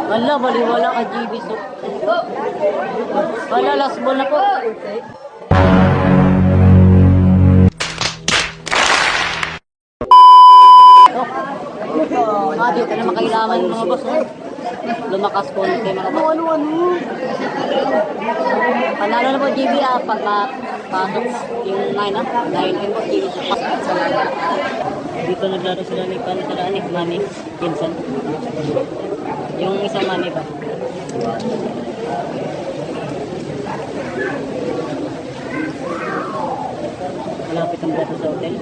Wala, baliwala ka GB so. Wala, last ball na po. Dito na makailangan mga boss. Lumakas konti mga boss. Panalo na po GB pag pasok yung 9 9 po GB so. Dito naglaro sila ni Manny Vincent. Yung isang Manny ba? Malapit ang bato sa hotel.